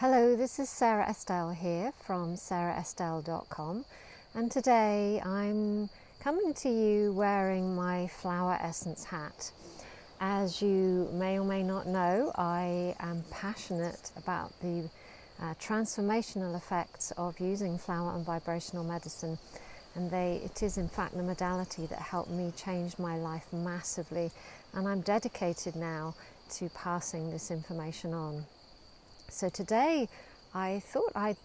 Hello, this is Sara Estelle here from saraestelle.com, and today I'm coming to you wearing my flower essence hat. As you may or may not know, I am passionate about the transformational effects of using flower and vibrational medicine, and it is in fact the modality that helped me change my life massively, and I'm dedicated now to passing this information on. So today I thought I'd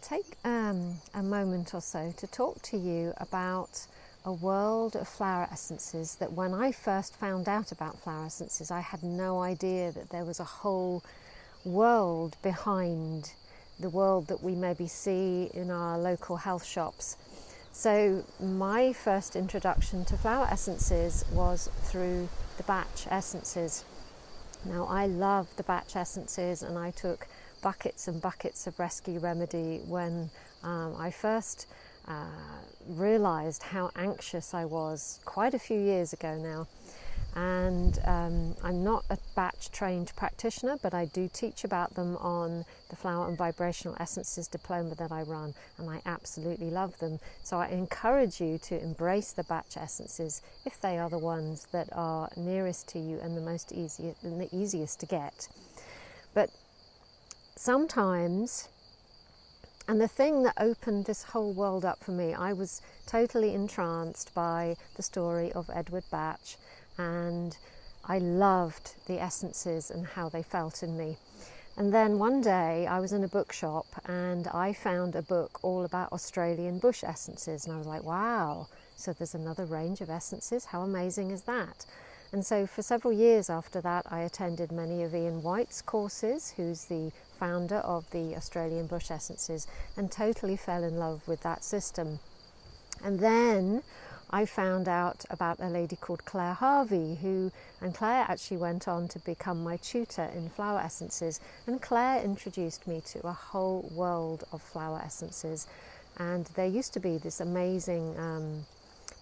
take a moment or so to talk to you about a world of flower essences that when I first found out about flower essences, I had no idea that there was a whole world behind the world that we maybe see in our local health shops. So my first introduction to flower essences was through the batch essences. Now, I love the batch essences, and I took buckets and buckets of Rescue Remedy when I first realised how anxious I was quite a few years ago now. And I'm not a batch trained practitioner, but I do teach about them on the Flower and Vibrational Essences diploma that I run, and I absolutely love them. So I encourage you to embrace the batch essences if they are the ones that are nearest to you and the easiest to get. But sometimes, and the thing that opened this whole world up for me, I was totally entranced by the story of Edward Batch, and I loved the essences and how they felt in me. And then one day I was in a bookshop and I found a book all about Australian bush essences, and I was like, wow, so there's another range of essences, how amazing is that? And so for several years after that I attended many of Ian White's courses, who's the founder of the Australian bush essences, and totally fell in love with that system. And then I found out about a lady called Claire Harvey, and Claire actually went on to become my tutor in flower essences, and Claire introduced me to a whole world of flower essences. And there used to be this amazing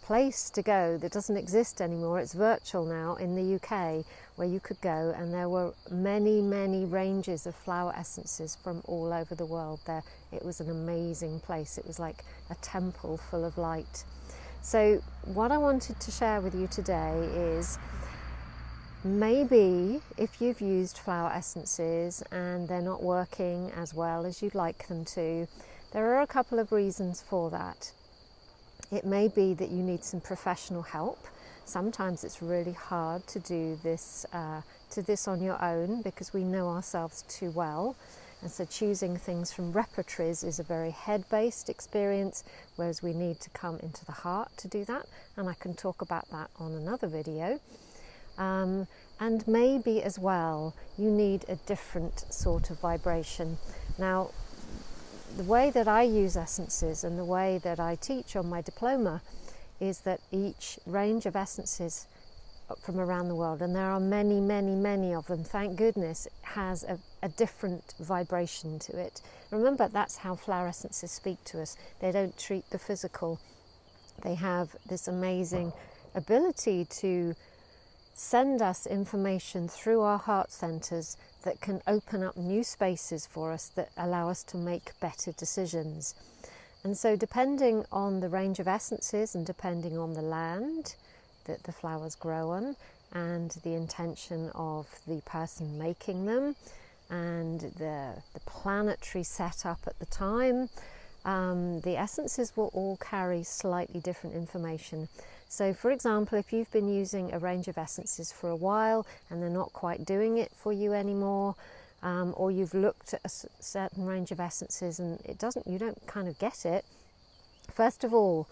place to go that doesn't exist anymore. It's virtual now in the UK, where you could go, and there were many ranges of flower essences from all over the world there. It was an amazing place. It was like a temple full of light. So what I wanted to share with you today is, maybe if you've used flower essences and they're not working as well as you'd like them to, there are a couple of reasons for that. It may be that you need some professional help. Sometimes it's really hard to do this on your own because we know ourselves too well. And so choosing things from repertories is a very head-based experience, whereas we need to come into the heart to do that. And I can talk about that on another video. And maybe as well, you need a different sort of vibration. Now, the way that I use essences and the way that I teach on my diploma is that each range of essences from around the world, and there are many of them, thank goodness, has a different vibration to it. Remember, that's how flower essences speak to us. They don't treat the physical. They have this amazing ability to send us information through our heart centers that can open up new spaces for us that allow us to make better decisions. And so depending on the range of essences and depending on the land that the flowers grow on and the intention of the person making them and the planetary setup at the time, the essences will all carry slightly different information. So for example, if you've been using a range of essences for a while and they're not quite doing it for you anymore, or you've looked at a certain range of essences and you don't kind of get it, first of all,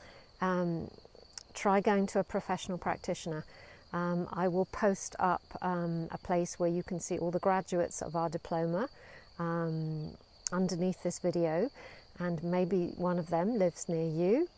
try going to a professional practitioner. I will post up a place where you can see all the graduates of our diploma underneath this video, and maybe one of them lives near you.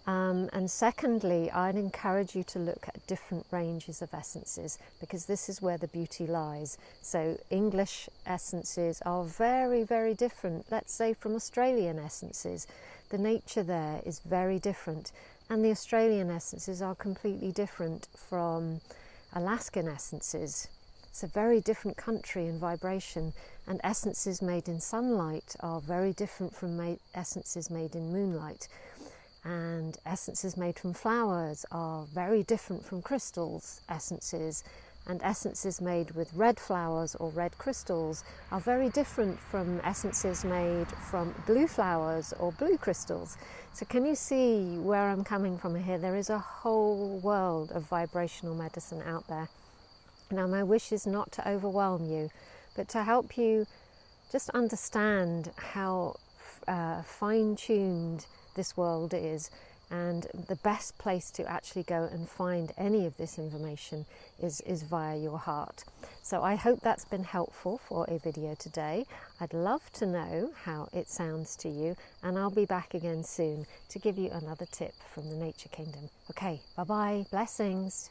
And secondly, I'd encourage you to look at different ranges of essences, because this is where the beauty lies. So English essences are very different, let's say, from Australian essences. The nature there is very different, and the Australian essences are completely different from Alaskan essences. It's a very different country and vibration, and essences made in sunlight are very different from essences made in moonlight. And essences made from flowers are very different from crystals essences, and essences made with red flowers or red crystals are very different from essences made from blue flowers or blue crystals. So can you see where I'm coming from here? There is a whole world of vibrational medicine out there. Now, my wish is not to overwhelm you, but to help you just understand how fine-tuned this world is, and the best place to actually go and find any of this information is via your heart. So I hope that's been helpful for a video today. I'd love to know how it sounds to you, and I'll be back again soon to give you another tip from the Nature Kingdom. Okay, bye-bye, blessings.